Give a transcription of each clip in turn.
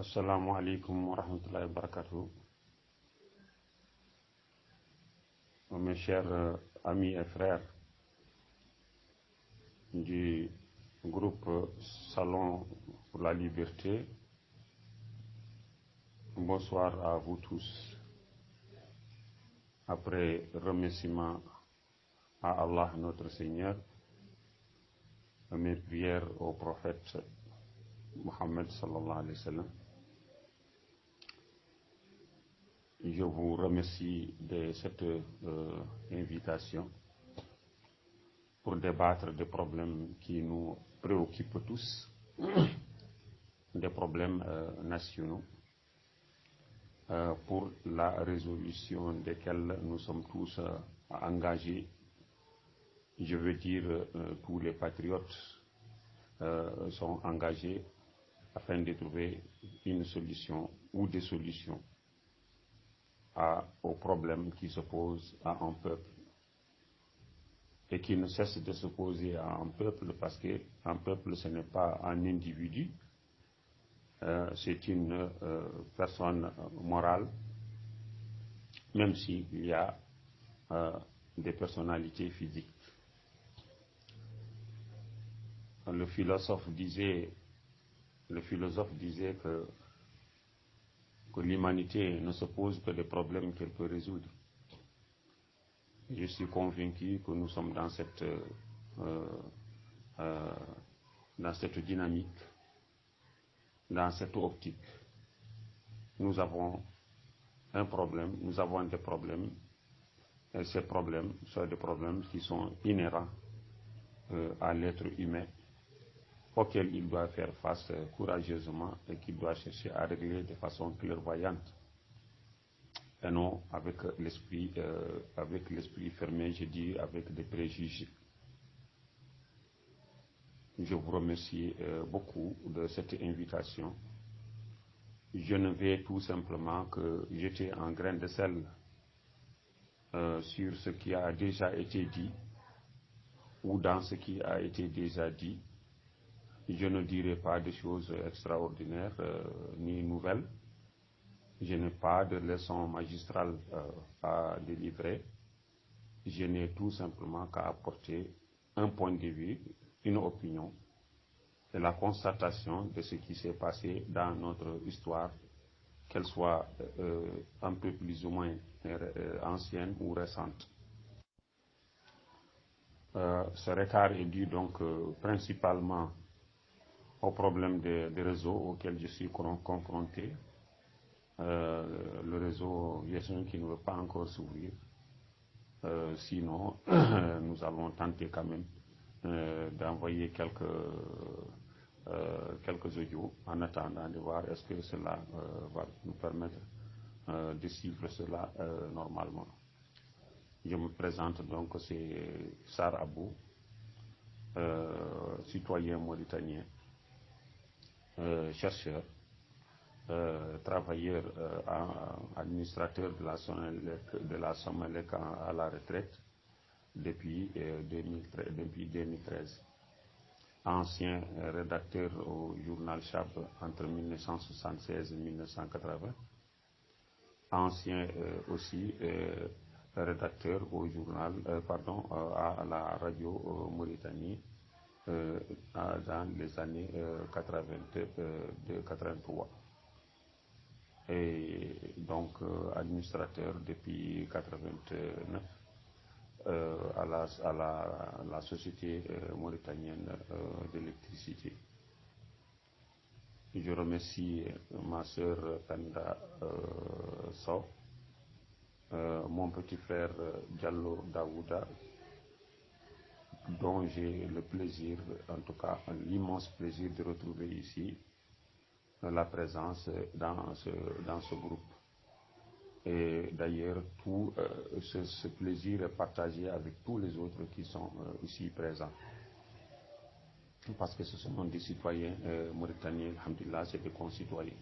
Assalamu alaikum wa rahmatullahi wa barakatuh. Mes chers amis et frères du groupe Salon pour la Liberté, bonsoir à vous tous. Après remerciement à Allah notre Seigneur, mes prières au prophète Mohammed sallallahu alayhi wa sallam, je vous remercie de cette invitation pour débattre des problèmes qui nous préoccupent tous, des problèmes nationaux, pour la résolution desquels nous sommes tous engagés. Je veux dire, tous les patriotes sont engagés afin de trouver une solution ou des solutions aux problèmes qui se posent à un peuple et qui ne cessent de se poser à un peuple, parce qu'un peuple, ce n'est pas un individu, c'est une personne morale, même s'il y a des personnalités physiques. Le philosophe disait que l'humanité ne se pose que des problèmes qu'elle peut résoudre. Je suis convaincu que nous sommes dans cette dynamique, dans cette optique. Nous avons un problème, nous avons des problèmes, et ces problèmes sont des problèmes qui sont inhérents à l'être humain, auquel il doit faire face courageusement et qu'il doit chercher à régler de façon clairvoyante, et non avec l'esprit fermé, je dis avec des préjugés. Je vous remercie beaucoup de cette invitation. Je ne vais tout simplement que jeter un grain de sel sur ce qui a déjà été dit, ou dans ce qui a été déjà dit. Je ne dirai pas de choses extraordinaires ni nouvelles. Je n'ai pas de leçon magistrale à délivrer. Je n'ai tout simplement qu'à apporter un point de vue, une opinion, et la constatation de ce qui s'est passé dans notre histoire, qu'elle soit un peu plus ou moins ancienne ou récente. Ce retard est dû donc principalement au problème des réseaux auxquels je suis confronté. Le réseau GSM qui ne veut pas encore s'ouvrir. Sinon, nous allons tenter quand même d'envoyer quelques audios en attendant de voir est-ce que cela va nous permettre de suivre cela normalement. Je me présente donc, c'est Sar Abou, citoyen mauritanien, chercheur, travailleur administrateur de la Somelec à la retraite depuis 2013. Ancien rédacteur au journal Chab entre 1976 et 1980. Ancien aussi rédacteur au journal, à la radio Mauritanie dans les années 82-83. Et donc administrateur depuis 89 à la société mauritanienne d'électricité. Je remercie ma sœur Penda Sow, mon petit frère Diallo Daouda, dont j'ai le plaisir, en tout cas l'immense plaisir de retrouver ici la présence dans ce groupe. Et d'ailleurs, tout ce plaisir est partagé avec tous les autres qui sont ici présents. Parce que ce sont des citoyens mauritaniens, alhamdulillah, c'est des concitoyens.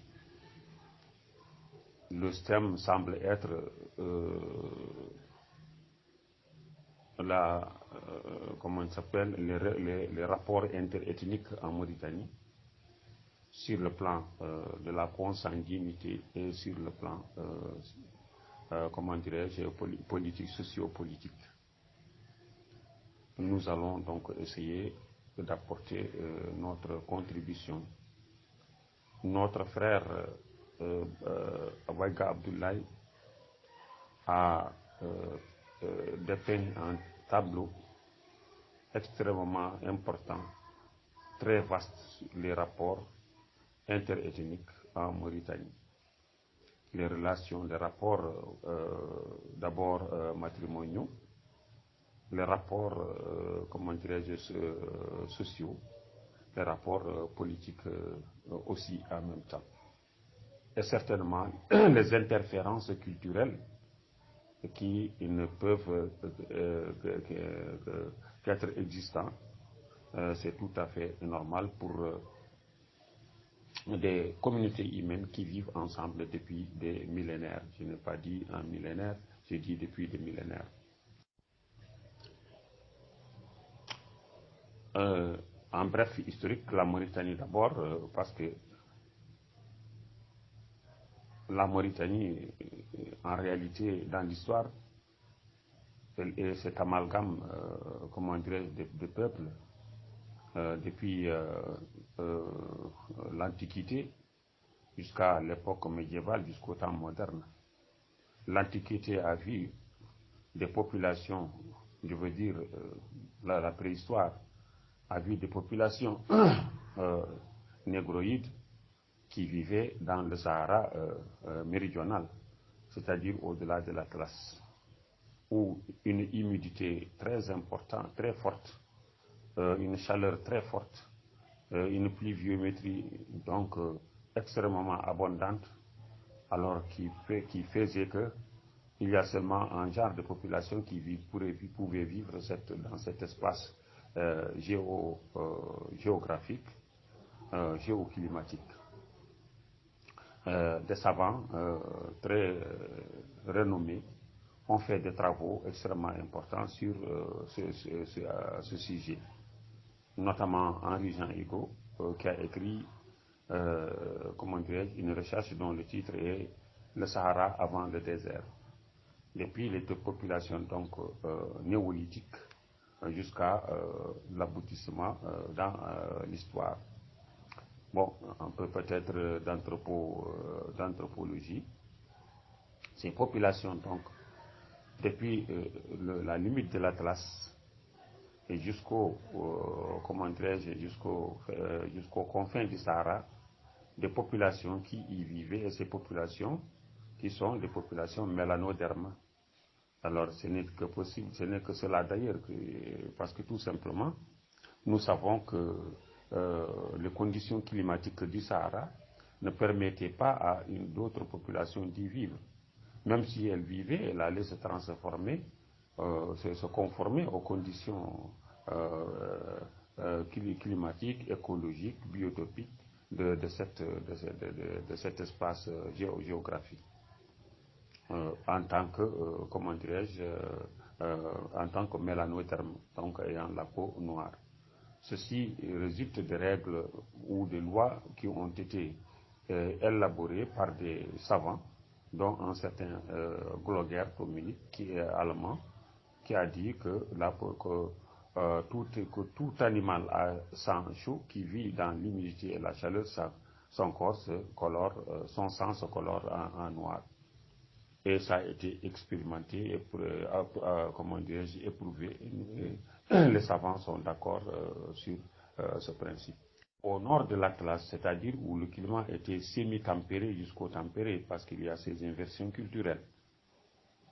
Le thème semble être comment il s'appelle, les rapports interethniques en Mauritanie. sur le plan de la consanguinité et sur le plan, comment dirais-je, politique, sociopolitique. Nous allons donc essayer d'apporter notre contribution. Notre frère Waiga Abdoulaye a dépeint un tableau extrêmement important, très vaste, sur les rapports interethniques en Mauritanie. Les relations, les rapports d'abord matrimoniaux, les rapports, comment dirais-je, sociaux, les rapports politiques aussi en même temps. Et certainement les interférences culturelles qui ne peuvent qu'être existantes. C'est tout à fait normal pour des communautés humaines qui vivent ensemble depuis des millénaires. Je n'ai pas dit un millénaire, j'ai dit depuis des millénaires. En bref, historique, la Mauritanie d'abord, parce que la Mauritanie, en réalité, dans l'histoire, est cet amalgame, comment dirais-je, de peuples, depuis l'Antiquité jusqu'à l'époque médiévale, jusqu'au temps moderne. L'Antiquité a vu des populations, je veux dire, la préhistoire, a vu des populations négroïdes qui vivaient dans le Sahara méridional, c'est-à-dire au-delà de l'Atlas, où une humidité très importante, très forte, une chaleur très forte, une pluviométrie donc extrêmement abondante, alors qui faisait que il y a seulement un genre de population qui pouvait vivre dans cet espace géographique, géoclimatique. Des savants très renommés ont fait des travaux extrêmement importants sur ce sujet, notamment Henri-Jean Higo, qui a écrit comment dirais-je, une recherche dont le titre est Le Sahara avant le désert, depuis les deux populations donc néolithiques jusqu'à l'aboutissement dans l'histoire. Bon, un peu peut-être d'anthropologie. Ces populations donc, depuis la limite de l'Atlas et jusqu'aux confins du Sahara, des populations qui y vivaient, et ces populations qui sont des populations mélanodermes. Alors ce n'est que possible, ce n'est que cela d'ailleurs, parce que tout simplement, nous savons que les conditions climatiques du Sahara ne permettaient pas à d'autres populations d'y vivre. Même si elles vivaient, elles allaient se transformer, se conformer aux conditions climatiques, écologiques, biotopiques de cet espace géographique. En tant que, comment dirais-je, en tant que mélanoderme, donc ayant la peau noire. Ceci résulte des règles ou des lois qui ont été élaborées par des savants, dont un certain Glogger qui est allemand, qui a dit que tout animal à sang chaud qui vit dans l'humidité et la chaleur, son corps se colore, son sang se colore en noir. Et ça a été expérimenté, comment dirais-je, éprouvé. Les savants sont d'accord sur ce principe. Au nord de l'Atlas, c'est-à-dire où le climat était semi-tempéré jusqu'au tempéré, parce qu'il y a ces inversions culturelles,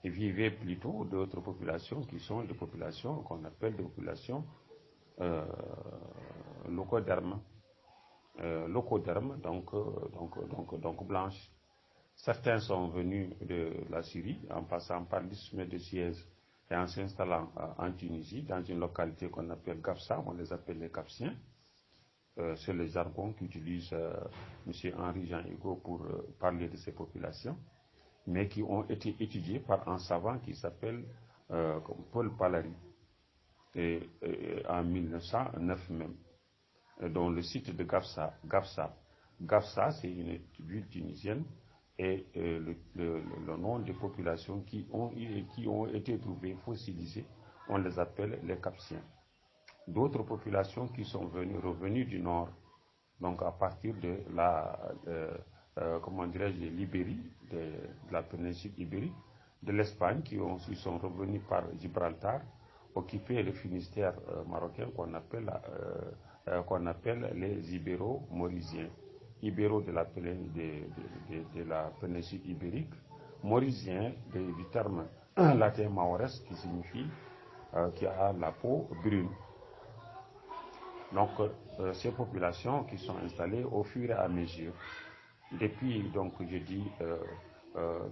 et vivaient plutôt d'autres populations qui sont des populations qu'on appelle des populations locodermes, donc blanches. Certains sont venus de la Syrie en passant par l'isthme de Suez et en s'installant en Tunisie, dans une localité qu'on appelle Gafsa, on les appelle les Capsiens. C'est le jargon qu'utilise M. Henri-Jean Higo pour parler de ces populations, mais qui ont été étudiées par un savant qui s'appelle Paul Palary, en 1909 même, dont le site de Gafsa Gafsa, c'est une ville tunisienne, et le nom des populations qui ont été trouvées fossilisées, on les appelle les Capsiens. D'autres populations qui sont revenues du nord, donc à partir de comment dirais-je, de l'Ibérie, de la péninsule ibérique, de l'Espagne, qui sont revenus par Gibraltar, occuper le Finistère marocain qu'on appelle les Ibéro-Maurisiens. Ibéro de la péninsule ibérique, Maurisiens du terme latin maores qui signifie qui a la peau brune. Donc ces populations qui sont installées au fur et à mesure, depuis donc je dis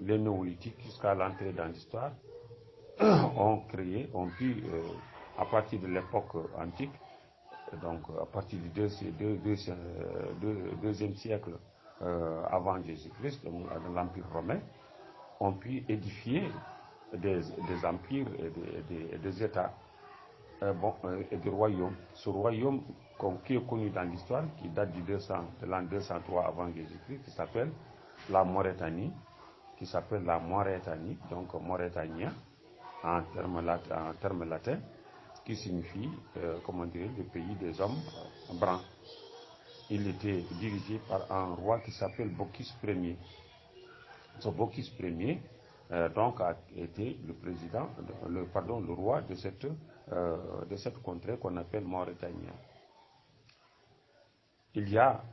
le néolithique jusqu'à l'entrée dans l'histoire, ont pu à partir de l'époque antique, donc à partir du deuxième siècle avant Jésus-Christ, de l'Empire romain, ont pu édifier des empires et des États et des royaumes. Ce royaume qui est connu dans l'histoire, qui date de l'an 203 avant Jésus-Christ, qui s'appelle la Maurétanie, donc Maurétania, en termes latins, qui signifie, le pays des hommes blancs. Il était dirigé par un roi qui s'appelle Bocchus Ier. Ce Bocchus Ier, donc, a été le roi de cette contrée qu'on appelle Maurétanie. Il y a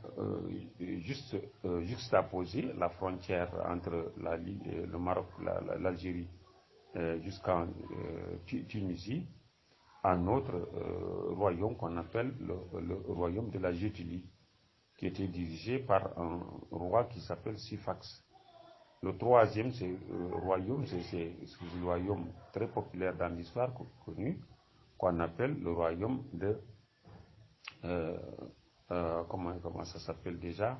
juxtaposé la frontière entre le Maroc, l'Algérie, jusqu'en Tunisie, un autre royaume qu'on appelle le royaume de la Gétulie, qui était dirigé par un roi qui s'appelle Syphax. Le troisième royaume, c'est le royaume très populaire dans l'histoire connu, qu'on appelle le royaume de comment ça s'appelle déjà,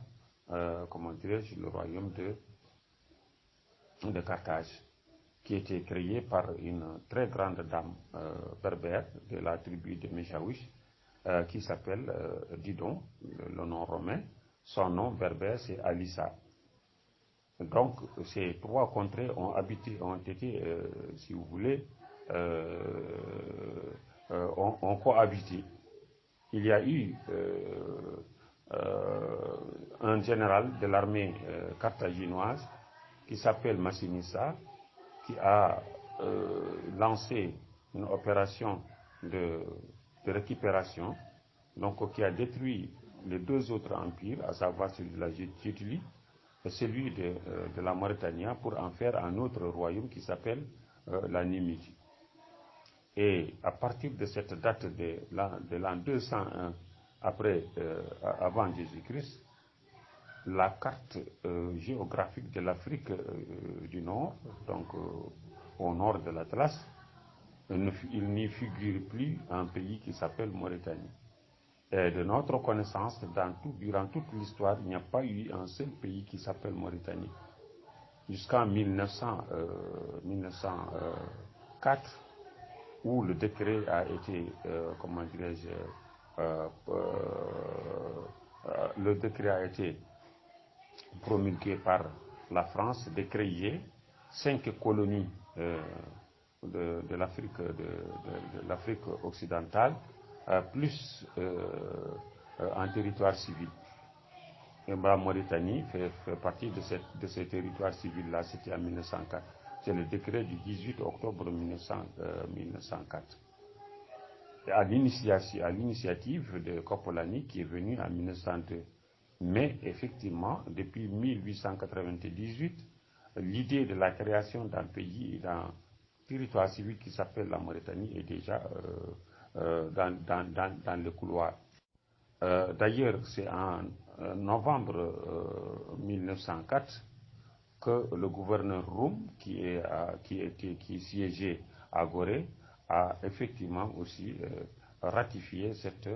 le royaume de Carthage, qui a été créé par une très grande dame berbère de la tribu de Méchaouich, qui s'appelle Didon, le nom romain. Son nom berbère, c'est Alissa. Donc, ces trois contrées ont été, si vous voulez, ont cohabité. Il y a eu un général de l'armée carthaginoise qui s'appelle Massinissa, qui a lancé une opération de récupération, donc qui a détruit les deux autres empires, à savoir celui de la Gétulie et celui de la Maurétanie, pour en faire un autre royaume qui s'appelle la Numidie. Et à partir de cette date de l'an 201 avant Jésus-Christ, la carte géographique de l'Afrique du Nord, donc au nord de l'Atlas, il n'y figure plus un pays qui s'appelle Maurétanie. Et de notre connaissance, durant toute l'histoire, il n'y a pas eu un seul pays qui s'appelle Maurétanie. Jusqu'en 1904, où le décret a été, le décret a été promulgué par la France de créer 5 colonies de l'Afrique occidentale, plus un territoire civil. Et la Maurétanie fait partie de ces territoires civils-là, c'était en 1904. C'est le décret du 18 octobre 1904. Et à l'initiative de Coppolani, qui est venu en 1902. Mais effectivement, depuis 1898, l'idée de la création d'un pays, d'un territoire civil qui s'appelle la Maurétanie est déjà dans le couloir. D'ailleurs, c'est en novembre 1904 que le gouverneur Roum, qui siégeait à Gorée, a effectivement aussi ratifié cette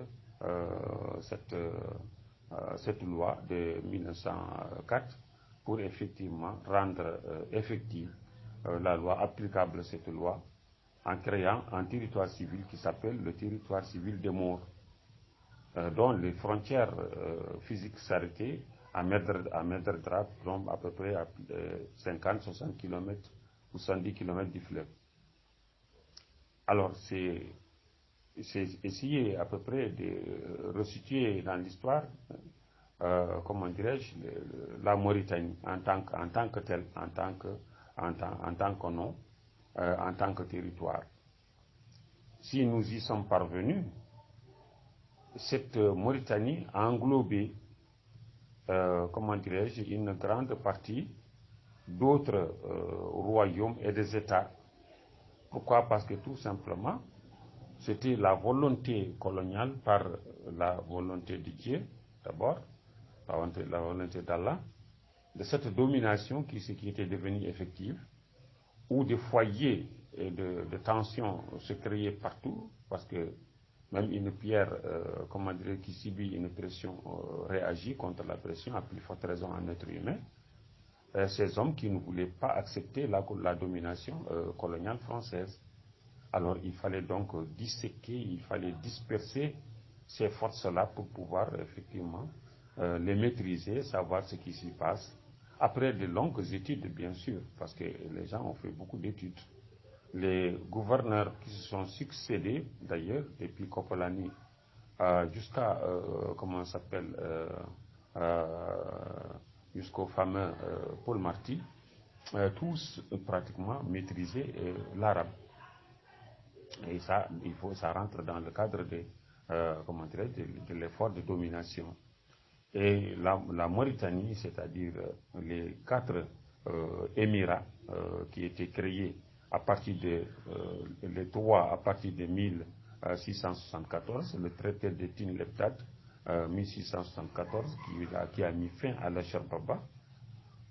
loi de 1904 pour effectivement rendre effective la loi, applicable cette loi, en créant un territoire civil qui s'appelle le territoire civil des Maures, dont les frontières physiques s'arrêtaient à Mederdra, donc à peu près à 50-60 km ou 110 km du fleuve. Alors, c'est essayer à peu près de resituer dans l'histoire, comment dirais-je, la Mauritanie en tant que telle, en tant que nom, en tant que territoire. Si nous y sommes parvenus, cette Mauritanie a englobé, comment dirais-je, une grande partie d'autres royaumes et des États. Pourquoi? Parce que tout simplement, c'était la volonté coloniale par la volonté de Dieu, d'abord, la volonté d'Allah, de cette domination qui était devenue effective, où des foyers de tension se créaient partout, parce que même une pierre, comment dire, qui subit une pression réagit contre la pression, à plus forte raison en être humain. Ces hommes qui ne voulaient pas accepter la domination coloniale française. Alors il fallait donc disséquer, il fallait disperser ces forces-là pour pouvoir effectivement les maîtriser, savoir ce qui s'y passe. Après de longues études, bien sûr, parce que les gens ont fait beaucoup d'études. Les gouverneurs qui se sont succédés, d'ailleurs, depuis Kopolani jusqu'à, comment ça s'appelle, jusqu'au fameux Paul Marty, tous pratiquement maîtrisaient l'arabe. Et ça, ça rentre dans le cadre de l'effort de domination. Et la Mauritanie, c'est-à-dire les 4 émirats qui étaient créés à partir les 3 à partir de 1674, le traité de Tin-Lebdad, 1674, qui a mis fin à la Charbaba,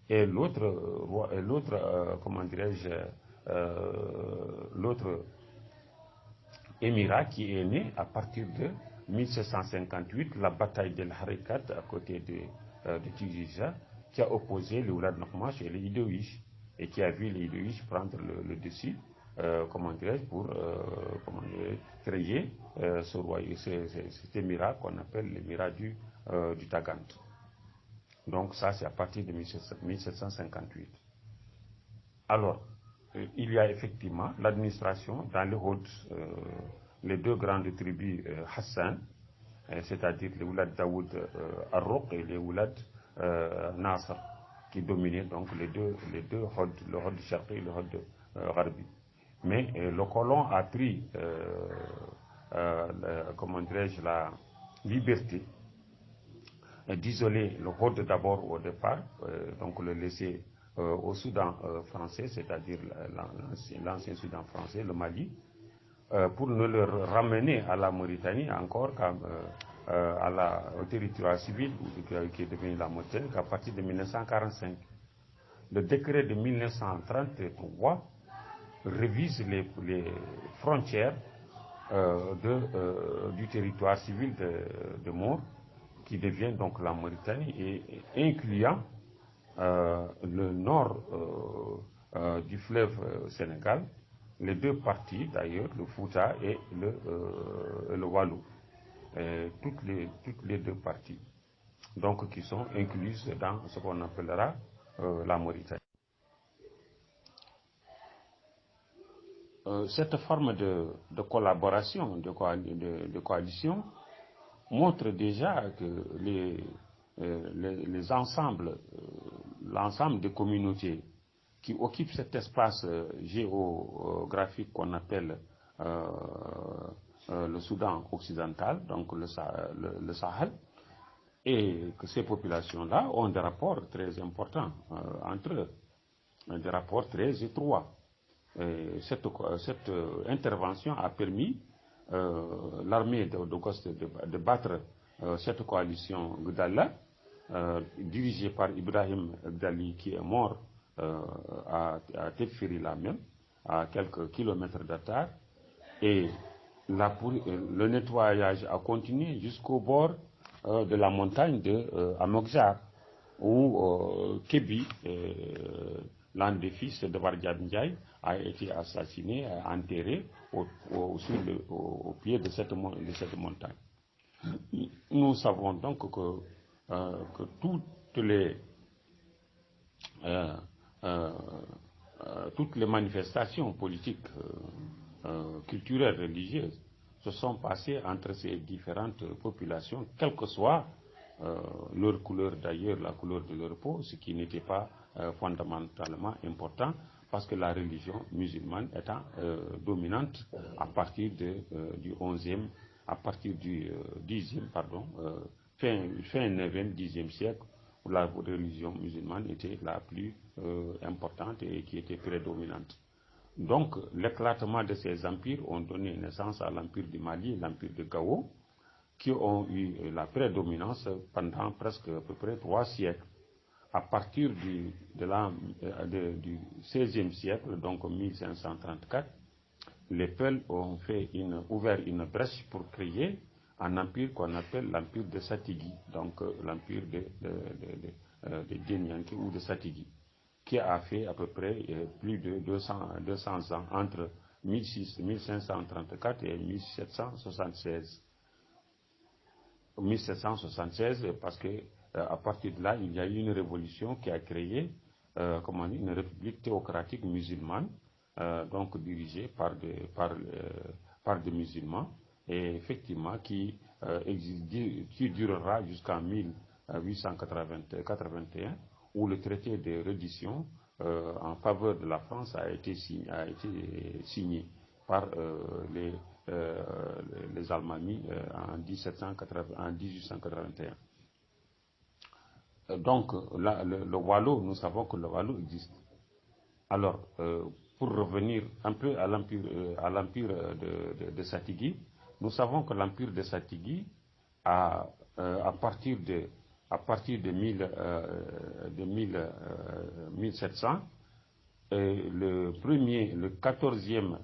et comment dirais-je, l'autre émirat qui est né à partir de 1758, la bataille de l'Harikat à côté de Tijiza, qui a opposé les Oulad Nokhmash et les Idoïches, et qui a vu les Idoïches prendre le dessus, comment dirais-je, pour créer cet émirat qu'on appelle l'émirat du Tagant. Donc ça, c'est à partir de 1758. Alors, il y a effectivement l'administration dans les Hauts, les 2 grandes tribus Hassan, c'est-à-dire les Oulad Daoud Arroq et les Oulad Nasr, qui dominaient donc les deux Hauts, le Haut de Sharqi et le Haut de Gharbi. Mais le colon a pris, comment dirais-je, la liberté d'isoler le Haut d'abord au départ, donc le laisser au Soudan français, c'est-à-dire l'ancien Soudan français, le Mali, pour ne le ramener à la Mauritanie encore au territoire civil qui est devenu la Mauritanie qu'à partir de 1945. Le décret de 1933 révise les frontières du territoire civil de Maure, qui devient donc la Mauritanie, et incluant le nord du fleuve Sénégal, les 2 parties d'ailleurs, le Fouta et le Walou, toutes les 2 parties, donc qui sont incluses dans ce qu'on appellera la Mauritanie. Cette forme de collaboration, de coalition, montre déjà que les ensembles, l'ensemble des communautés qui occupent cet espace géographique qu'on appelle le Soudan occidental, donc le Sahel, et que ces populations-là ont des rapports très importants entre eux, des rapports très étroits. Cette intervention a permis l'armée de battre cette coalition Gdala, dirigée par Ibrahim Gdali, qui est mort à Tefiri-là même, à quelques kilomètres d'Attar, et le nettoyage a continué jusqu'au bord de la montagne de Amokjar, où Kébi, l'un des fils de Bardiad Ndiaye, a été assassiné, enterré au pied de cette montagne. Nous savons donc que les, euh, euh, toutes les manifestations politiques, culturelles, religieuses se sont passées entre ces différentes populations, quelle que soit leur couleur d'ailleurs, la couleur de leur peau, ce qui n'était pas fondamentalement important, parce que la religion musulmane étant dominante à partir du 11e, à partir du 10e, pardon, fin 9e, 10e siècle, où la religion musulmane était la plus importante et qui était prédominante. Donc, l'éclatement de ces empires ont donné naissance à l'empire du Mali et l'empire de Gao, qui ont eu la prédominance pendant presque à peu près 3 siècles. À partir du XVIe siècle, donc 1534, les Peuls ont ouvert une brèche pour créer un empire qu'on appelle l'empire de Satigui, donc l'empire de Djenyanké ou de Satigui, qui a fait à peu près plus de 200 ans, entre 1534 et 1776. 1776, parce que à partir de là, il y a eu une révolution qui a créé une république théocratique musulmane, donc dirigée par des musulmans, et effectivement qui durera jusqu'en 1881, où le traité de reddition en faveur de la France a été signé par les Almamis en 1881. Donc, là, le Wallo, nous savons que le Wallo existe. Alors, pour revenir un peu à l'empire de Satigui, nous savons que l'empire de Satigui, à partir de 1700, le 14e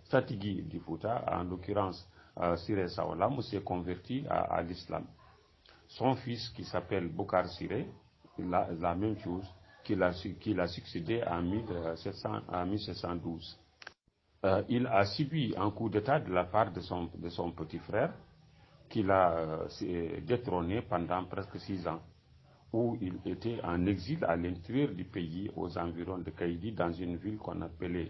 Satigui du Fouta, en l'occurrence Siré Sawalam, s'est converti à l'islam. Son fils, qui s'appelle Bokar Siré, la même chose, qu'il a succédé en 1712. Il a subi un coup d'État de la part de son petit frère, qu'il a détrôné pendant presque 6 ans, où il était en exil à l'intérieur du pays, aux environs de Kaïdi, dans une ville qu'on appelait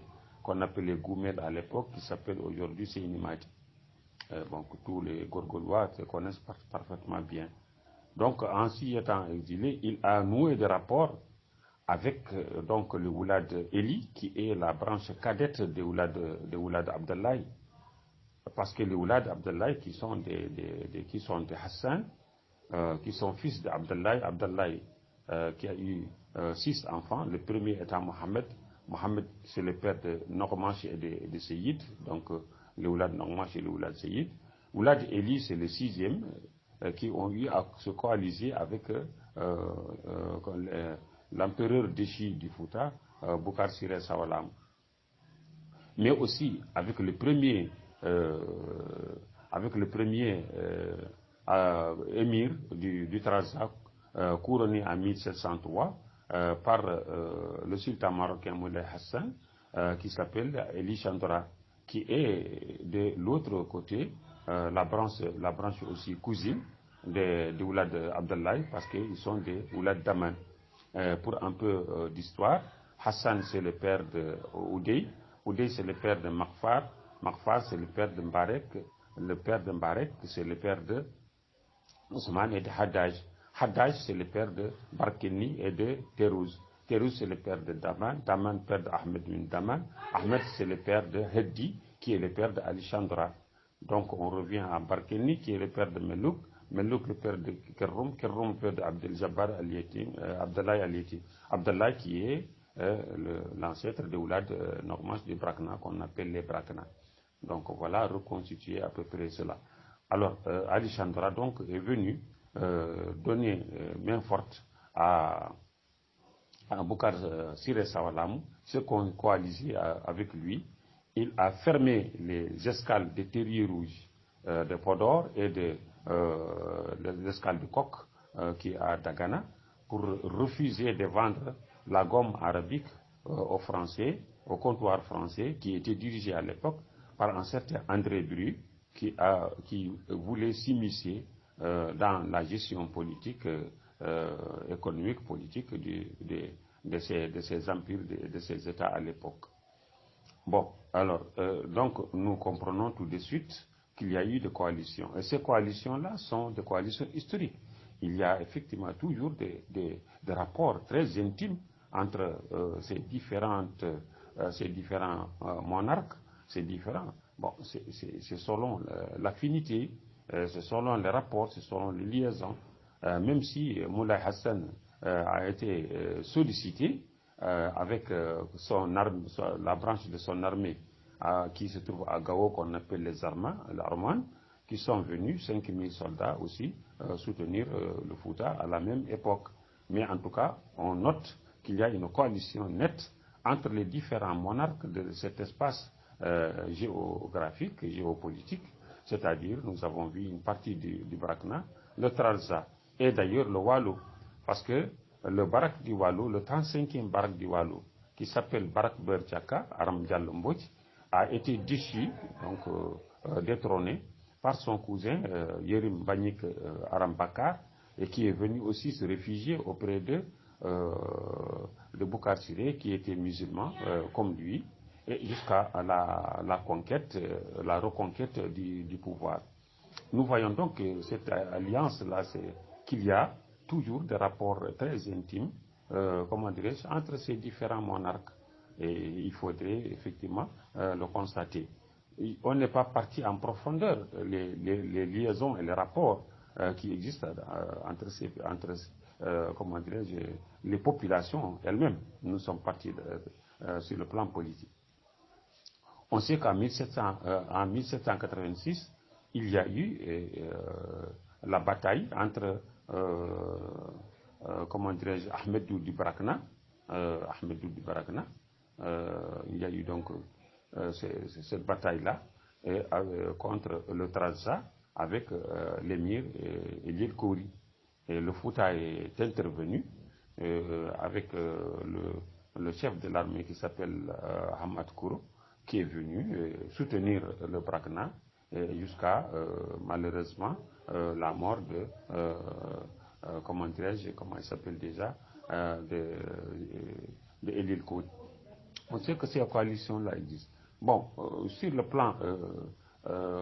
Goumel à l'époque, qui s'appelle aujourd'hui Séinimadi. Donc tous les Gorgolois se connaissent parfaitement bien. Donc en s'y étant exilé, il a noué des rapports avec donc le Oulad Eli, qui est la branche cadette de Oulad Abdallah, parce que les Oulad Abdallah qui sont des Hassan, qui sont fils d'Abdallah, qui a eu 6 enfants, le premier étant Mohamed. Mohamed, c'est le père de Normanche et de Seyid, donc le Oulad Normanche et le Oulad Seyid. Oulad Eli, c'est le 6e, qui ont eu à se coaliser avec l'empereur déchu du Fouta, Bokar Siré Sawalam. Mais aussi avec le premier émir du Trarza, couronné en 1703 par le sultan marocain Moulay Hassan, qui s'appelle Eli Chandra, qui est de l'autre côté la branche aussi cousine de Oulad Abdallah, parce qu'ils sont des Oulad Daman. Pour un peu d'histoire, Hassan c'est le père de Oudey, Oudey c'est le père de Makfar, Makfar c'est le père de Mbarek, c'est le père de Ousmane et de Haddaj. Haddaj c'est le père de Barkeni et de Terouz. Terouz c'est le père de Daman, Daman père de Ahmed bin Daman, Ahmed c'est le père de Heddi, qui est le père de Ali Chandra. Donc on revient à Barkeni, qui est le père de Melouk, Melouk le père de Kerroum, Kerroum le père d'Abdel Jabbar al-Yatim, Abdallah al-Yatim, Abdallah qui est l'ancêtre de Oulad Normanche du Brakna, qu'on appelle les Brakna. Donc voilà, reconstituer à peu près cela. Alors Ali Chandra donc est venu donner main forte à Bokar Siré Sawalam, ceux qui ont coalisé avec lui. Il a fermé les escales des terriers rouges de Podor et les escales de Coq qui est à Dagana, pour refuser de vendre la gomme arabique aux Français, au comptoir français, qui était dirigé à l'époque par un certain André Bru, qui voulait s'immiscer dans la gestion politique économique, politique de ces empires, de ces États à l'époque. Bon, alors, donc nous comprenons tout de suite qu'il y a eu des coalitions. Et ces coalitions-là sont des coalitions historiques. Il y a effectivement toujours des rapports très intimes entre ces différents monarques, ces différents. Bon, c'est selon l'affinité, c'est selon les rapports, c'est selon les liaisons. Même si Moulay Hassan a été sollicité avec la branche de son armée qui se trouve à Gao, qu'on appelle les Armands, qui sont venus, 5000 soldats aussi, soutenir le Fouta à la même époque. Mais en tout cas, on note qu'il y a une coalition nette entre les différents monarques de cet espace géographique et géopolitique, c'est-à-dire, nous avons vu une partie du Brakna, le Trarza et d'ailleurs le Wallo, parce que le barak du Wallo, le 35e barak du Wallo, qui s'appelle Barak Berchaka, Aram Diallo Mbodj, a été déchu, donc détrôné, par son cousin Yerim Banik Aram Bakar, et qui est venu aussi se réfugier auprès de Boukhar Siré, qui était musulman comme lui, et jusqu'à la conquête, la reconquête du pouvoir. Nous voyons donc que cette alliance-là, c'est qu'il y a toujours des rapports très intimes, comment dirais-je, entre ces différents monarques. Et il faudrait effectivement le constater. On n'est pas parti en profondeur les liaisons et les rapports qui existent entre comment dirais-je, les populations elles-mêmes. Nous sommes partis sur le plan politique. On sait qu'en 1786, il y a eu la bataille entre comment dirais-je, Ahmedou du Barakna, il y a eu donc cette bataille-là contre le Trarza avec l'émir Eliel Kouri. Et le Fouta est intervenu avec le chef de l'armée qui s'appelle Hamad Kouro, qui est venu soutenir le Brakna jusqu'à malheureusement la mort de comment dirais-je, comment il s'appelle déjà, de Eliel Kouri. On sait que ces coalitions-là existent. Bon, sur le plan,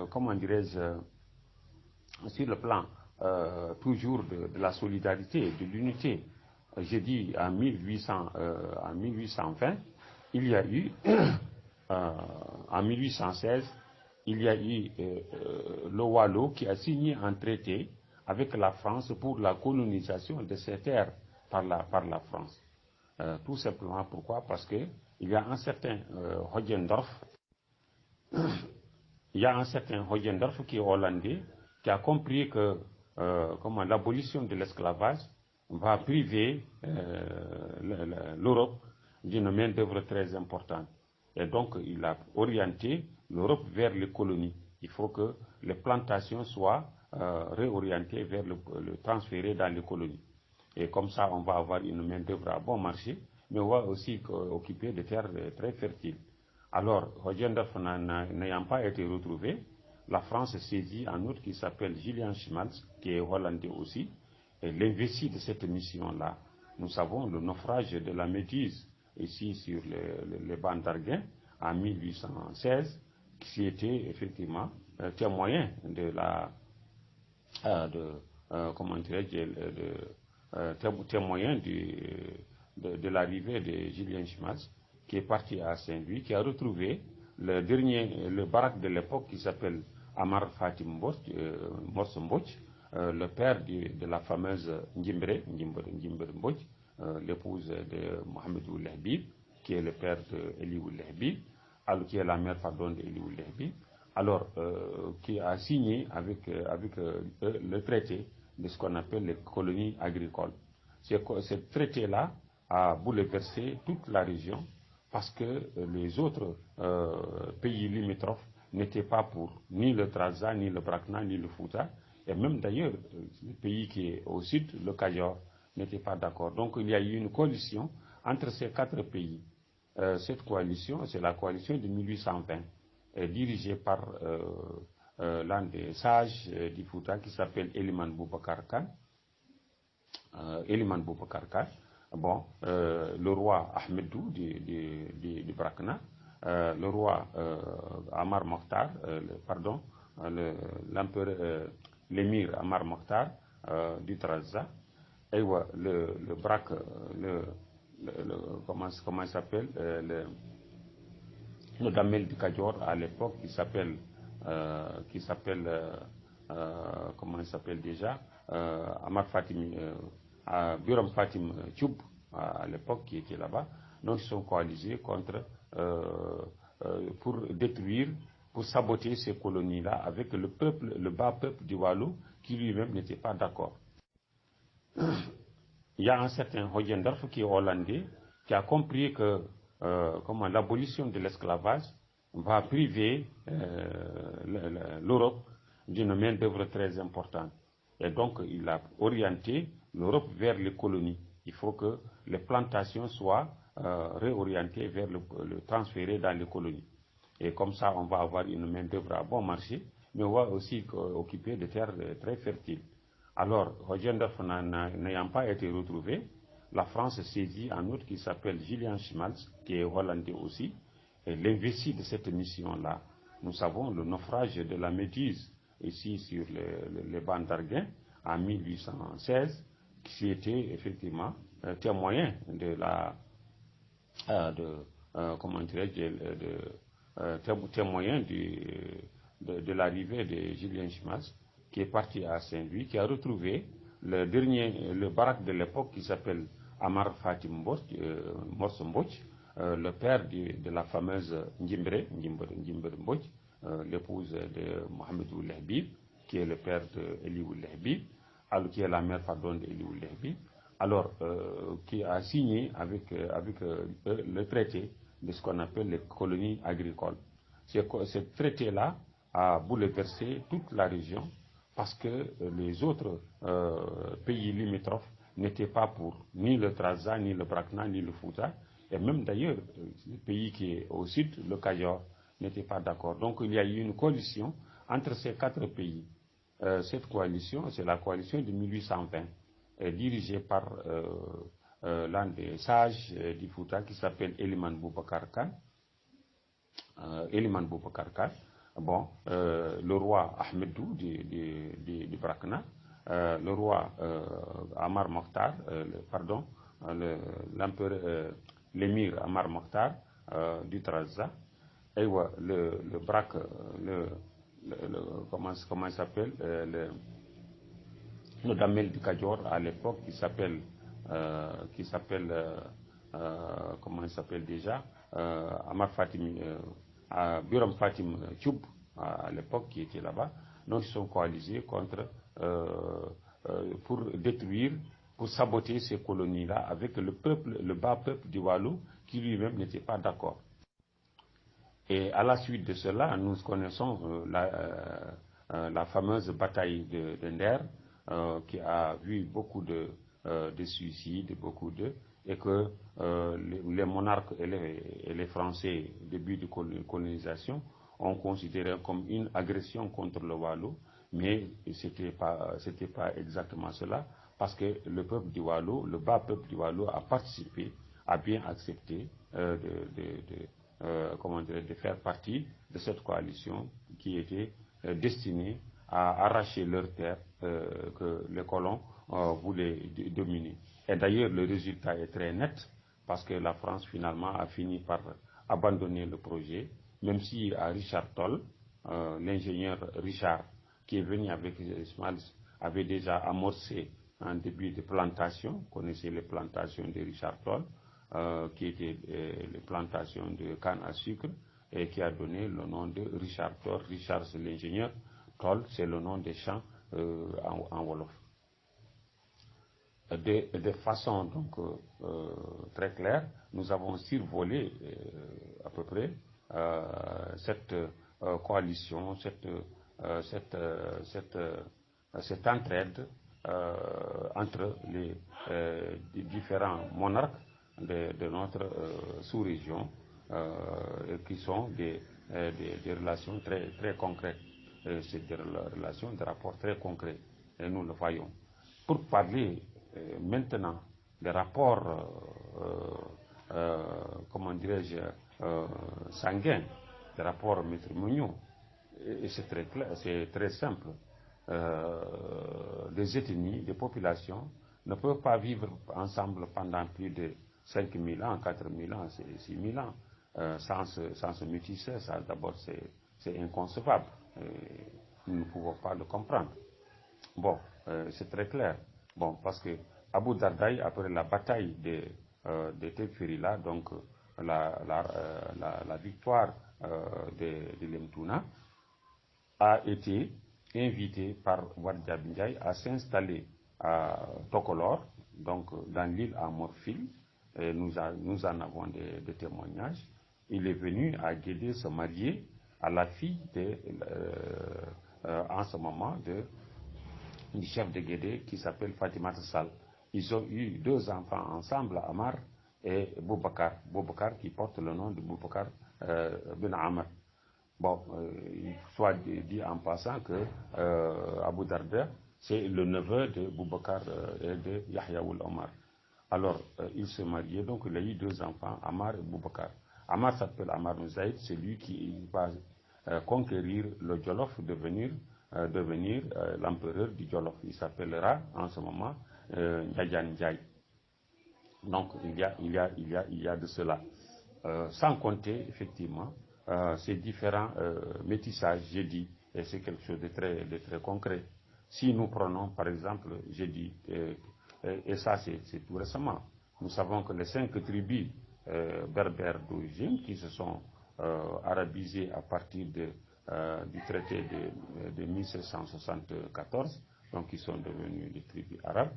comment dirais-je, sur le plan toujours de la solidarité, de l'unité, j'ai dit en 1820, il y a eu, en 1816, il y a eu le Wallo qui a signé un traité avec la France pour la colonisation de ces terres par la France. Tout simplement pourquoi? Parce que il y a un certain Hogendorf, qui est hollandais, qui a compris que comment l'abolition de l'esclavage va priver l'Europe d'une main-d'œuvre très importante. Et donc, il a orienté l'Europe vers les colonies. Il faut que les plantations soient réorientées vers le transférées dans les colonies. Et comme ça, on va avoir une main-d'œuvre à bon marché, mais on va aussi occuper des terres très fertiles. Alors, Hogendorf n'ayant pas été retrouvé, la France saisit un autre qui s'appelle Julian Schmalz, qui est hollandais aussi, et l'investi de cette mission-là. Nous savons le naufrage de la Méduse, ici sur les bancs d'Arguin, en 1816, qui était effectivement témoin de la comment dirais-je, témoin de l'arrivée de Julien Schmalz, qui est parti à Saint-Louis, qui a retrouvé le barak de l'époque qui s'appelle Amar Fatim Morse Mbodj, le père de la fameuse Njimbre Mbodj, l'épouse de Mohamedou Lehbib, qui est le père de Eliou Lehbib, qui est la mère, pardon, d'Eliou Lehbib, alors qui a signé avec le traité de ce qu'on appelle les colonies agricoles. Ce traité-là a bouleversé toute la région parce que les autres pays limitrophes n'étaient pas pour ni le Trarza, ni le Brakna, ni le Fouta, et même d'ailleurs le pays qui est au sud, le Cayor, n'était pas d'accord. Donc il y a eu une coalition entre ces quatre pays. Cette coalition, c'est la coalition de 1820, dirigée par l'un des sages du Fouta qui s'appelle Eliman Boubacar Khan. Eliman Boubacar Kane, bon, le roi Ahmedou du Brakna, le roi Amar Mokhtar, pardon, l'émir Amar Mokhtar du Trarza, et le Brak, comment il s'appelle, le Damel du Kajor à l'époque comment il s'appelle déjà, Amar Fatim, Biram Fatim Tchoub à l'époque qui était là-bas. Donc ils sont coalisés contre pour détruire, pour saboter ces colonies-là avec le peuple, le bas peuple du Wallo qui lui-même n'était pas d'accord. Il y a un certain Hoyendorf qui est hollandais qui a compris que l'abolition de l'esclavage va priver l'Europe d'une main-d'œuvre très importante. Et donc, il a orienté l'Europe vers les colonies. Il faut que les plantations soient réorientées vers transférées dans les colonies. Et comme ça, on va avoir une main-d'œuvre à bon marché, mais on va aussi occuper des terres très fertiles. Alors, Hoyendorf n'ayant pas été retrouvé, la France saisit un autre qui s'appelle Julian Schmalz, qui est hollandais aussi, et l'investi de cette mission-là. Nous savons le naufrage de la Méduse, ici sur les bancs d'Arguin, en 1816, qui était effectivement témoin de la... témoin de l'arrivée de Julien Schmalz, qui est parti à Saint-Louis, qui a retrouvé le barak de l'époque qui s'appelle Amar Fatim Morso Mbodj, le père de la fameuse Njimbre Mbodj, l'épouse de Mohamedou Lehbib, qui est le père d'Eliou Lehbib, qui est la mère, pardon, d'Eliou Lehbib, alors qui a signé avec le traité de ce qu'on appelle les colonies agricoles. Ce traité-là a bouleversé toute la région parce que les autres pays limitrophes n'étaient pas pour ni le Trarza, ni le Brakna, ni le Fouta, et même d'ailleurs, le pays qui est au sud, le Kajor, n'était pas d'accord. Donc il y a eu une coalition entre ces quatre pays. Cette coalition, c'est la coalition de 1820, dirigée par l'un des sages du Fouta qui s'appelle Eliman Boubacar Kane. Bon, le roi Ahmedou du Brakna, le roi Amar Mokhtar, l'émir Amar Mokhtar du Trarza, et le Brak, comment il s'appelle, le Damel du Kajor à l'époque qui s'appelle comment il s'appelle déjà, Amar Fatim, Biram Fatim Tchoub à l'époque qui était là-bas. Donc ils sont coalisés contre pour détruire, pour saboter ces colonies-là avec le peuple, le bas peuple du Wallo qui lui-même n'était pas d'accord. Et à la suite de cela, nous connaissons la fameuse bataille de Nder, qui a vu beaucoup de suicides, et que les monarques et les Français, début de colonisation, ont considéré comme une agression contre le Wallo, mais c'était pas exactement cela, parce que le peuple du Wallo, le bas peuple du Wallo a participé, a bien accepté de faire partie de cette coalition qui était destinée à arracher leurs terres que les colons voulaient dominer. Et d'ailleurs, le résultat est très net, parce que la France finalement a fini par abandonner le projet, même si à Richard Toll, l'ingénieur Richard, qui est venu avec Schmalz, avait déjà amorcé un début de plantation. Vous connaissez les plantations de Richard Toll, qui étaient les plantations de canne à sucre, et qui a donné le nom de Richard Toll. Richard, c'est l'ingénieur, Toll, c'est le nom des champs en Wolof. De façon donc très claire, nous avons survolé à peu près cette coalition, cette entraide entre les différents monarques de notre sous-région, qui sont des relations très, très concrètes. C'est des relations, des rapports très concrets, et nous le voyons. Pour parler maintenant, les rapports, comment dirais-je, sanguins, les rapports matrimoniaux, et c'est très clair, c'est très simple. Des ethnies, des populations ne peuvent pas vivre ensemble pendant plus de 5000 ans, 4000 ans, 6000 ans, sans se métisser. Ça, d'abord, c'est inconcevable. Nous ne pouvons pas le comprendre. Bon, c'est très clair. Bon, parce que Abu Dardaï, après la bataille de Teferi-là, donc la victoire de Lemtouna, a été invité par Wad Ndiaye à s'installer à Tokolor, donc dans l'île à Morphil. Nous en avons des témoignages. Il est venu à Guédé se marier à la fille en ce moment du chef de Guédé qui s'appelle Fatima Sall. Ils ont eu 2 enfants ensemble, Amar et Boubacar. Boubacar qui porte le nom de Boubacar Ben Amar. Bon, il soit dit en passant que Abu Darda, c'est le neveu de Boubacar et de Yahya Oul Omar. Alors, il se mariait, donc il a eu 2 enfants, Amar et Boubacar. Amar s'appelle Amar Mouzaïd, c'est lui qui va conquérir le Djolof, devenir l'empereur du Djolof. Il s'appellera en ce moment Ndiaye Ndiaye. Donc, il y a de cela. Sans compter, effectivement, ces différents métissages, j'ai dit, et c'est quelque chose de très concret. Si nous prenons, par exemple, j'ai dit, et ça c'est tout récemment, nous savons que les 5 tribus berbères d'origine qui se sont arabisées à partir du traité de 1774, donc qui sont devenus des tribus arabes,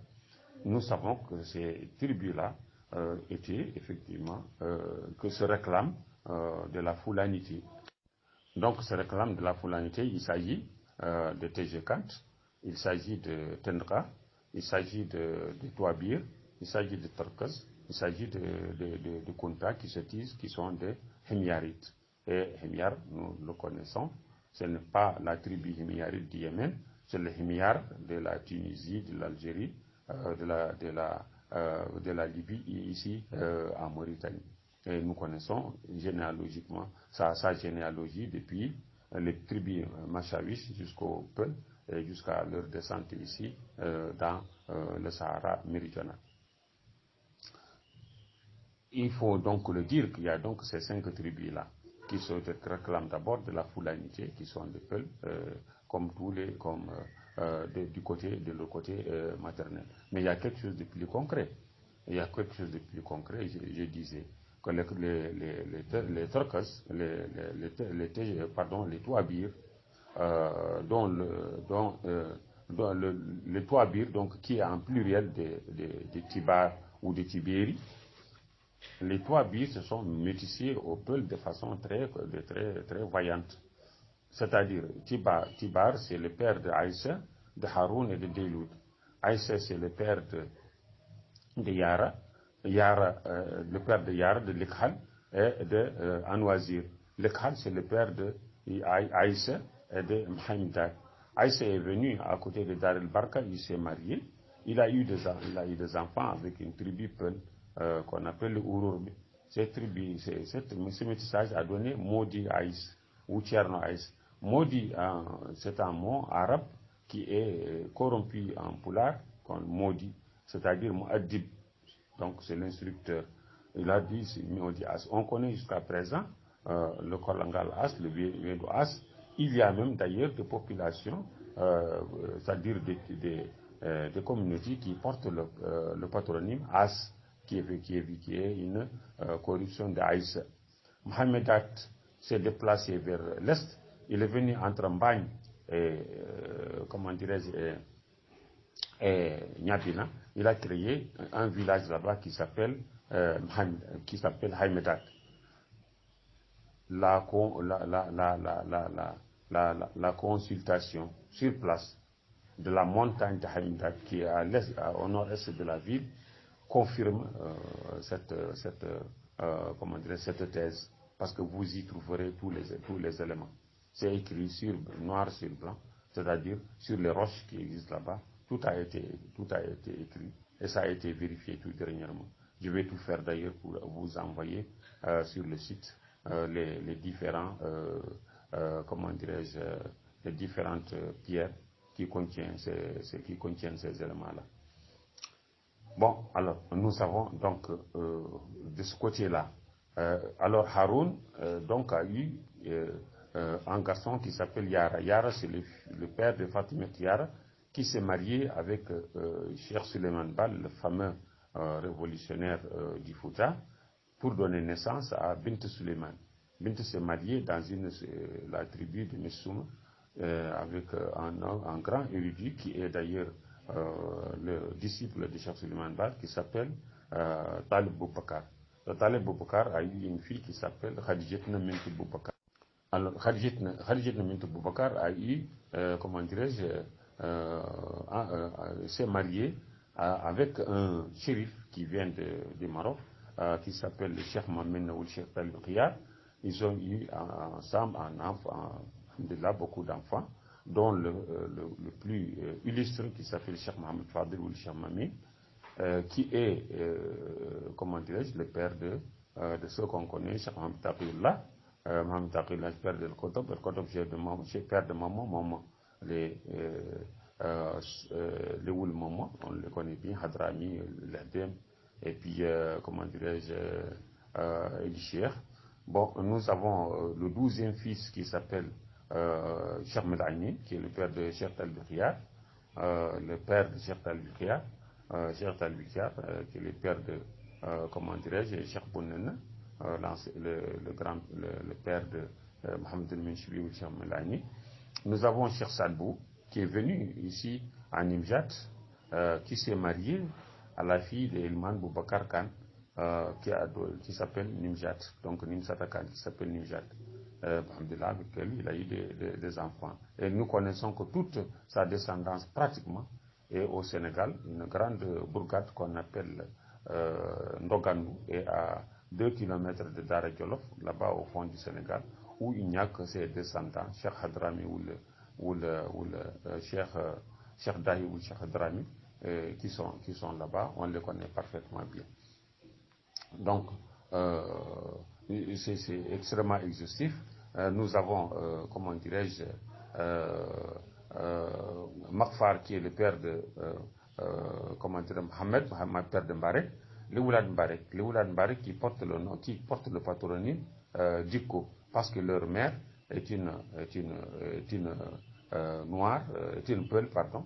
nous savons que ces tribus-là étaient effectivement, que se réclament de la foulanité. Donc, se réclament de la foulanité, il s'agit de Tejekant, il s'agit de Tendra, il s'agit de Touabir, il s'agit de Turkaz, il s'agit de Kunta qui se disent qui sont des Himyarites. Et Himyar, nous le connaissons, ce n'est pas la tribu Himyarite du Yémen, c'est le Himyar de la Tunisie, de l'Algérie, de la Libye et ici en Mauritanie. Et nous connaissons généalogiquement sa généalogie depuis les tribus Machawish jusqu'au Peul et jusqu'à leur descente ici dans le Sahara méridional. Il faut donc le dire qu'il y a donc ces 5 tribus-là qui se réclament d'abord de la foulanité, qui sont des Peuls, comme du côté maternel. Mais il y a quelque chose de plus concret. Je disais que les Turcas, les Touabirs, les Touabirs, donc qui est en pluriel de Tibar ou de Tibéri, les Touabirs se sont métissés au Peul de façon très voyante. C'est-à-dire, Tibar, c'est le père de Aïssa, de Haroun et de Déloud. Aïssa, c'est le père de Yara, le père de Yara, de Likhal et de Anwazir. Likhal, c'est le père de Aïssa et de Mohamed. Aïssa est venu à côté de Dar el-Barka, il s'est marié, il a eu des enfants avec une tribu Peul qu'on appelle le Ururbi. Cette tribu, ce métissage a donné Modi Aïs ou Tcherno Aïs. Modi, c'est un mot arabe qui est corrompu en poulard comme Modi, c'est-à-dire Mu'addib. Donc c'est l'instructeur. Il a dit Modi As. On connaît jusqu'à présent le Kolangal As, le Védo As. Il y a même d'ailleurs des populations, c'est-à-dire des communautés qui portent le patronyme As, qui est une corruption d'Aïs. Mohamedat s'est déplacé vers l'est. Il est venu entre Mbagne et, Nyabina. Il a créé un village là-bas qui s'appelle Haïmedat. La consultation sur place de la montagne de Haïmedat, qui est au nord-est de la ville, confirme cette thèse, parce que vous y trouverez tous les éléments. C'est écrit noir sur blanc, c'est-à-dire sur les roches qui existent là-bas. Tout a été écrit et ça a été vérifié tout dernièrement. Je vais tout faire d'ailleurs pour vous envoyer sur le site les différents, comment dirais-je, les différentes pierres qui contiennent ces éléments-là. Bon, alors, nous avons donc de ce côté-là. Alors, Haroun donc a eu un garçon qui s'appelle Yara. Yara, c'est le père de Fatima Yara, qui s'est marié avec Cheikh Suleiman Bal, le fameux révolutionnaire du Fouta, pour donner naissance à Bint Suleiman. Bint s'est mariée dans la tribu de Messoum avec un grand érudit qui est d'ailleurs le disciple de Cheikh Suleiman Bal, qui s'appelle Talib Boubakar. Talib Boubakar a eu une fille qui s'appelle Khadijatna Mint Boubakar. Alors, Khadijatna Mint Boubakar a eu, comment dirais-je, s'est marié avec un shérif qui vient du Maroc, qui s'appelle le Cheikh Mohamed ou le Cheikh Talib Riyad. Ils ont eu ensemble beaucoup d'enfants, dont le plus illustre qui s'appelle Cheikh Mohamed Fadil ou le Cheikh Mami, qui est, comment dirais-je, le père de ceux qu'on connaît, Cheikh Mohamed Taqiyullah. Mohamed Taqiyullah, père de Kotob, père de maman, les Oul Maman, on le connaît bien, Hadrami, l'Adem, et puis, comment dirais-je, Elisher. Bon, nous avons le 12e fils qui s'appelle Cheikh Medaini, qui est le père de Cheikh Talbikhia, le père de Cheikh Talbikhia, qui est le père de, comment dirais-je, Cheikh Bounena, le père de Mohamed El-Menchibi ou Cheikh Medaini. Nous avons Cheikh Salbou, qui est venu ici à Nimjat, qui s'est marié à la fille d'Elman Boubacar Khan, qui s'appelle Nimjat, donc Nimsata Khan, qui s'appelle Nimjat. Avec elle, il a eu des enfants. Et nous connaissons que toute sa descendance, pratiquement, est au Sénégal. Une grande bourgade qu'on appelle Ndoganou est à 2 km de Dar Djolof, là-bas au fond du Sénégal, où il n'y a que ses descendants, Cheikh Hadrami ou le Cheikh Dahi ou Cheikh Hadrami, qui sont là-bas. On les connaît parfaitement bien. Donc, c'est extrêmement exhaustif. Nous avons, comment dirais-je, Makfar, qui est le père de, comment dire, Mohamed, père de Mbarek, le Oulad Mbarek qui porte le patronyme Diko, parce que leur mère est une noire, est une Peul, pardon,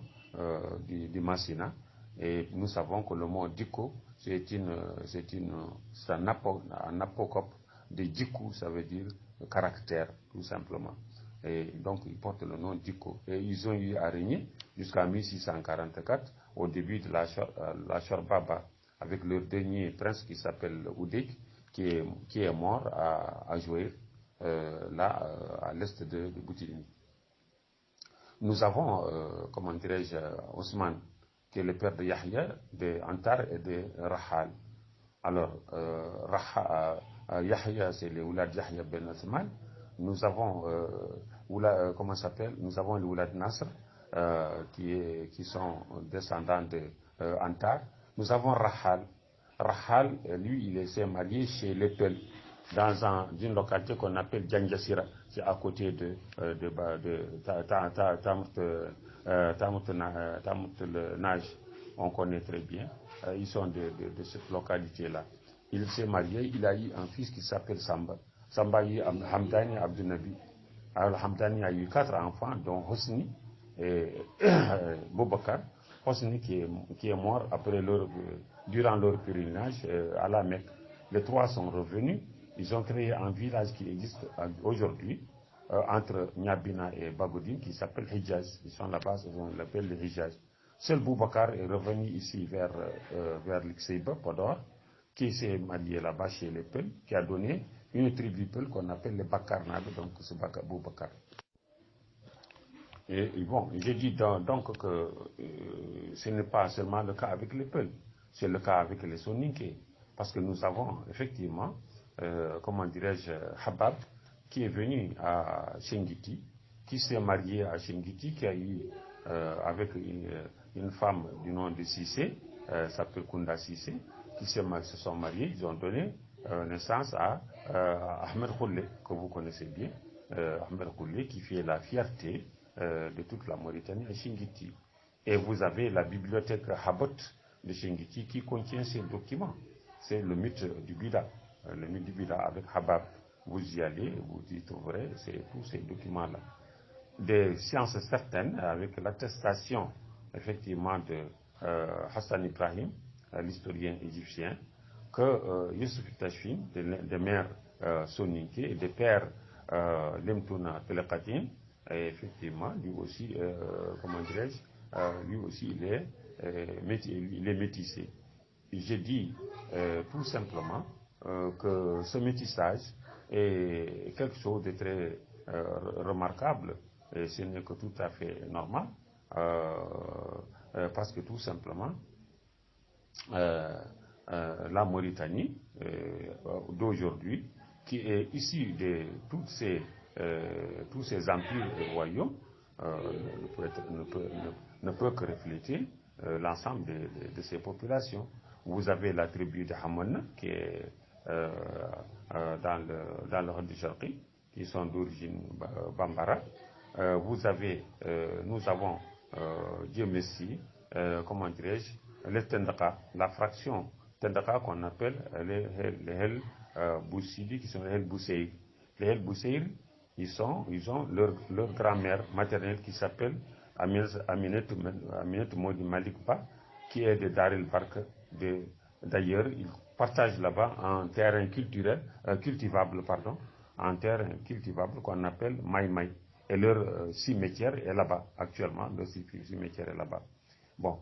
du Massina. Et nous savons que le mot Diko, c'est un apocope de Djikou, ça veut dire caractère, tout simplement. Et donc, ils portent le nom Diko. Et ils ont eu à régner jusqu'en 1644, au début de la Chorbaba, avec leur dernier prince qui s'appelle Oudek, qui est mort à Jouer, là, à l'est de Boutilini. Nous avons, comment dirais-je, Ousmane, qui est le père de Yahya, de Antar et de Rahal. Alors, Yahya, c'est le Oulad Yahya ben Othman. Nous avons, comment s'appelle? Nous avons le Oulad Nasr, qui sont descendants de Antar. Nous avons Rahal. Rahal, lui, il s'est marié chez les Peuls, dans une localité qu'on appelle Djanjassira, c'est à côté de Tamut le Nage, on connaît très bien. Ils sont de cette localité-là. Il s'est marié, il a eu un fils qui s'appelle Samba. Samba a eu Hamdani Abdunabi. Alors Hamdani a eu 4 enfants, dont Hosni et Boubacar. Hosni qui est mort durant leur pèlerinage à la Mecque. Les 3 sont revenus. Ils ont créé un village qui existe aujourd'hui entre Niabina et Bagoudine qui s'appelle Hijaz. Ils sont là-bas, on l'appelle le Hijaz. Seul Boubacar est revenu ici vers l'Ixeiba, Podor, qui s'est marié là-bas chez les Peuls, qui a donné une tribu Peul qu'on appelle les Bakarnabe, donc c'est Boubacar. Et bon, j'ai dit donc que ce n'est pas seulement le cas avec les Peuls, c'est le cas avec les Soninké, parce que nous avons effectivement, comment dirais-je, Habab, qui est venu à Shengiti, qui s'est marié à Shengiti, qui a eu avec une femme du nom de Sissé, s'appelle Kounda Sissé, qui se sont mariés, ils ont donné naissance à Ahmed Khoule, que vous connaissez bien, Ahmed Khoule, qui fait la fierté de toute la Mauritanie à Chinguitti. Et vous avez la bibliothèque Habot de Chinguitti qui contient ces documents. C'est le mythe du Bida, le mythe du Bida avec Habab. Vous y allez, vous y trouverez tous ces documents-là. Des sciences certaines, avec l'attestation effectivement de Hassan Ibrahim, l'historien égyptien, que Youssouf Tachfin, des mères Soninké et des pères Lemtouna Telekatin, effectivement, lui aussi, comment dirais-je, lui aussi il est métissé. J'ai dit tout simplement que ce métissage est quelque chose de très remarquable, et ce n'est que tout à fait normal, parce que tout simplement, la Mauritanie d'aujourd'hui, qui est issue de tous ces empires et royaumes, ne peut que refléter l'ensemble de ces populations. Vous avez la tribu de Hamon, qui est dans le Hadi Sharqi, qui sont d'origine Bambara. Nous avons, Dieu merci, comment dirais-je, les Tendaka, la fraction Tendaka qu'on appelle les Hel Boussidi, qui sont les Hel Bousseir. Les Hel Bousseir, ils ont leur grand-mère maternelle qui s'appelle Aminat Modi Malikba, qui est de Dar el Bark. D'ailleurs, ils partagent là-bas un terrain cultivable qu'on appelle Maïmaï. Et leur cimetière est là-bas, actuellement, leur cimetière est là-bas. Bon,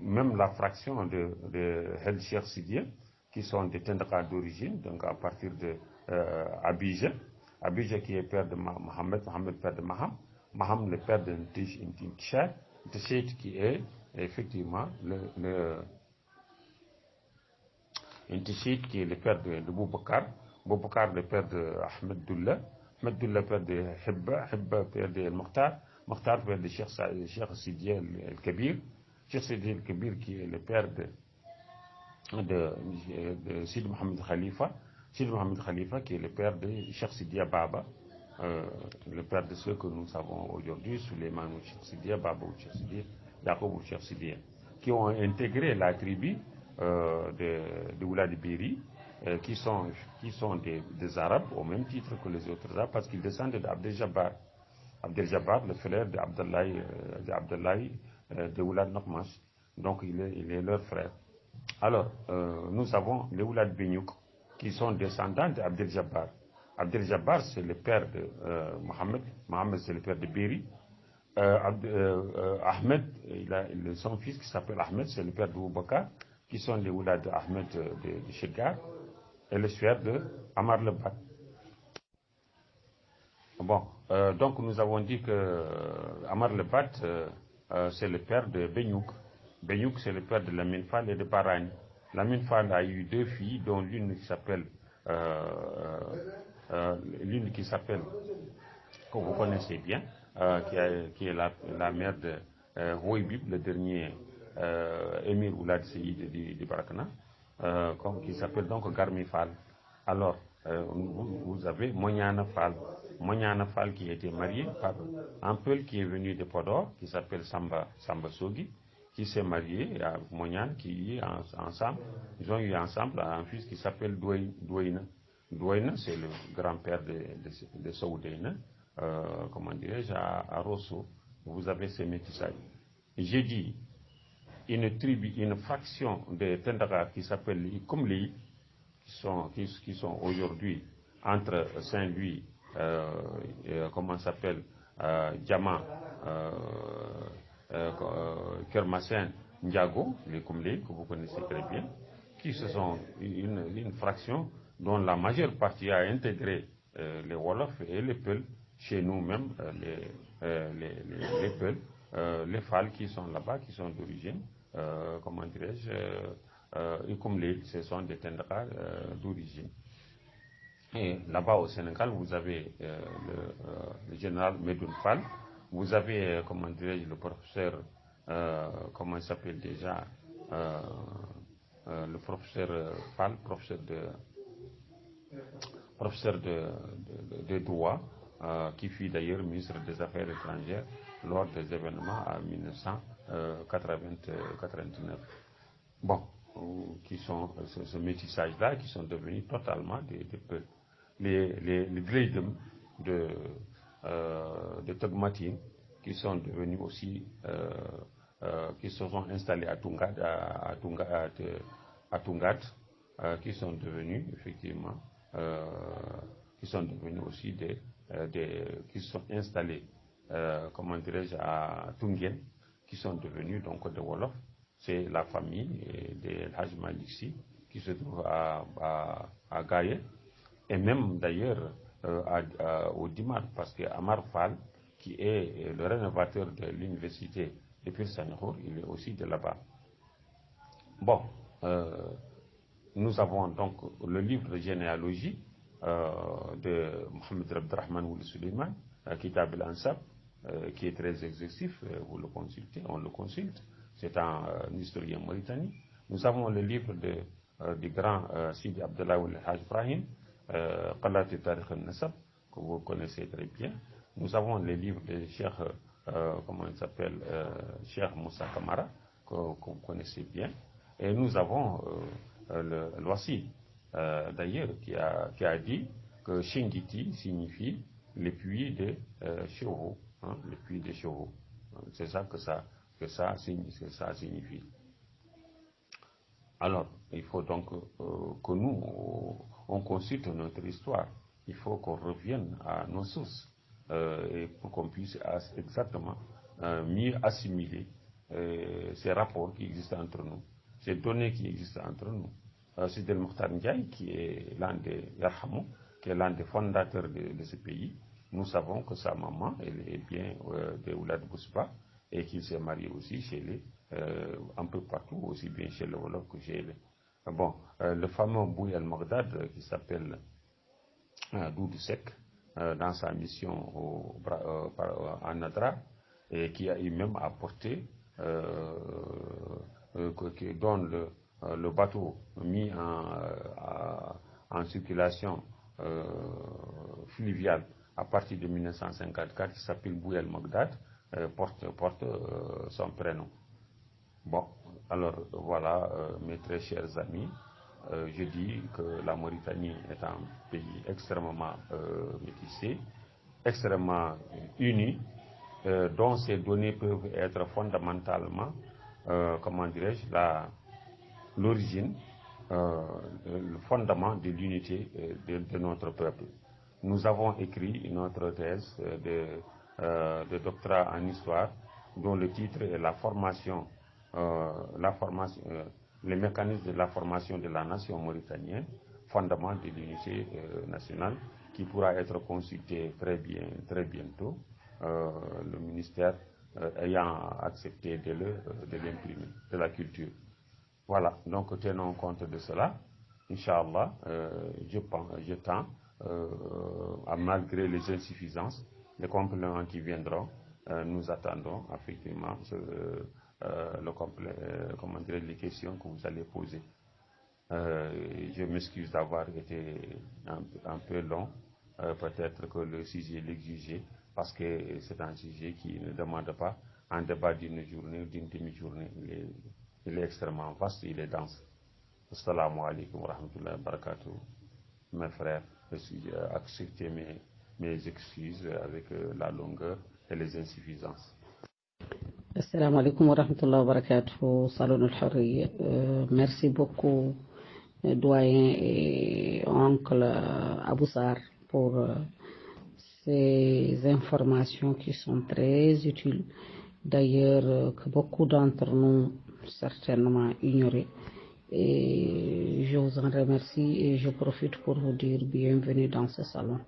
même la fraction de El Cheikh Sidiye, qui sont des Tendaka d'origine, donc à partir de Abidjan qui est père de Mohamed, père de Maham, le père de Ntishad, qui est effectivement Ntishid qui est le père de Boubacar, le père de Ahmed Doullah, père de Hibba père de Mokhtar, père de Cheikh Sidiye el-Kabir, Cheikh Sidiye el-Kabir qui est le père de Sid Mohamed Khalifa, qui est le père de Cheikh Sidiya Baba, le père de ceux que nous savons aujourd'hui, Suleiman ou Cheikh Sidiya Baba ou Cheikh Sidiya, Jacob ou Cheikh Sidiya, qui ont intégré la tribu de Oulad Biri, qui sont des Arabes au même titre que les autres Arabes, parce qu'ils descendent d'Abdel Jabbar. Abdel Jabbar, le frère d'Abdoulaye de Oulad Nokmash, donc il est leur frère. Alors, nous avons les Oulad Benyouk, qui sont descendants d'Abdel Jabbar. Abdel Jabbar, c'est le père de Mohamed. Mohamed, c'est le père de Beri. Ahmed, son fils qui s'appelle Ahmed, c'est le père de Boubacar, qui sont les Oulad Ahmed de Chegar, et le frère de Amar Lebat. Bon, donc nous avons dit que Amar Lebat, c'est le père de Benyouk. Benyouk, c'est le père de Lamine Fall et de Barani. Lamine Fall a eu deux filles, dont l'une qui s'appelle, que vous connaissez bien, qui est la mère de Houibib, le dernier émir Oulad Seyid de Barakna, qui s'appelle donc Garmi Fall. Alors, vous avez Moniana Fall qui a été marié par un peul qui est venu de Podor, qui s'appelle Samba Sogi, qui s'est marié à Moniane, qui est ensemble. Ils ont eu ensemble un fils qui s'appelle Douaina. Douaina, c'est le grand-père de Saoudaina, comment dirais-je, à Rosso. Vous avez ces métissages. J'ai dit, une fraction de Tendaka qui s'appelle les Ikomli, qui sont aujourd'hui entre Saint-Louis, Diamant, Kermassen, Ndiago, les Koumlé, que vous connaissez très bien, qui se sont une fraction dont la majeure partie a intégré les Wolofs et les Peuls, chez nous-mêmes, les Peuls, les Fals qui sont là-bas, qui sont d'origine, comment dirais-je, Koumlé, ce sont des Tendaka d'origine. Et là-bas au Sénégal, vous avez le général Medoun Fall, vous avez, comment dirais-je, le professeur, comment il s'appelle déjà, le professeur Fall, professeur de droit, qui fut d'ailleurs ministre des Affaires étrangères lors des événements en 1999. Bon, qui sont ce métissage-là, qui sont devenus totalement des peuples. Les Gleidem de Togmatin, qui sont devenus aussi, qui se sont installés à Tungat, qui sont devenus effectivement, qui sont devenus aussi qui sont installés, comment dirais-je, à Tungen, qui sont devenus donc des Wolofs. C'est la famille des Haj Maliksi qui se trouve à Gaye, et même d'ailleurs au Dimar, parce que Amar Fall, qui est le rénovateur de l'université de Pir Sanjour, il est aussi de là-bas. Bon, nous avons donc le livre de généalogie de Mohamed Abdelrahman Ould Suleiman, Kitab al-Ansab, qui est très exhaustif, vous le consultez, on le consulte. C'est un historien mauritanien. Nous avons le livre du grand Sidi Abdallah Ould Haj Ibrahim, Qalat Tariq al-Nasab, que vous connaissez très bien. Nous avons les livres de Cheikh, comment il s'appelle, Cheikh Moussa Kamara, que vous connaissez bien. Et nous avons le Wassi, d'ailleurs, qui a dit que Shingiti signifie les puits de chevaux, hein, les puits de chevaux. C'est ça que ça signifie. Alors, il faut donc que nous, on consulte notre histoire. Il faut qu'on revienne à nos sources, et pour qu'on puisse exactement mieux assimiler ces rapports qui existent entre nous, ces données qui existent entre nous. C'est Del Mokhtar Ndiaye, qui est l'un des Yarhamou, qui est l'un des fondateurs de ce pays. Nous savons que sa maman, elle est bien de Oulad Bouspa, et qu'il s'est marié aussi chez les, un peu partout, aussi bien chez le Wolof que chez les. Bon, le fameux Bouy el-Maghdad, qui s'appelle Doudou Sek, dans sa mission en Nadra, et qui a eu même apporté, dont le bateau mis en circulation fluviale à partir de 1954, qui s'appelle Bouy el-Maghdad, porte son prénom. Bon, alors voilà, mes très chers amis, je dis que la Mauritanie est un pays extrêmement métissé, extrêmement uni, dont ces données peuvent être fondamentalement, comment dirais-je, l'origine, le fondament de l'unité de notre peuple. Nous avons écrit notre thèse de doctorat en histoire, dont le titre est les mécanismes de la formation de la nation mauritanienne, fondement de l'unité nationale, qui pourra être consulté très bientôt, le ministère ayant accepté de l'imprimer, de la culture. Voilà, donc tenons compte de cela. Inch'Allah, je tends, malgré les insuffisances, les compléments qui viendront, nous attendons effectivement les questions que vous allez poser. Je m'excuse d'avoir été un peu long, peut-être que le sujet l'exigeait, parce que c'est un sujet qui ne demande pas un débat d'une journée, d'une demi-journée. Il est extrêmement vaste, il est dense. Assalamu alaikum wa rahmatullahi wa barakatuh. Mes frères, acceptez mes excuses avec la longueur et les insuffisances. Assalamu alaikum wa rahmatullahi wa barakatuh, Salon al-Hurriya. Merci beaucoup, doyen et oncle Aboussar, pour ces informations qui sont très utiles. D'ailleurs, que beaucoup d'entre nous certainement ignoraient. Et je vous en remercie et je profite pour vous dire bienvenue dans ce salon.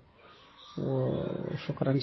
Shukran.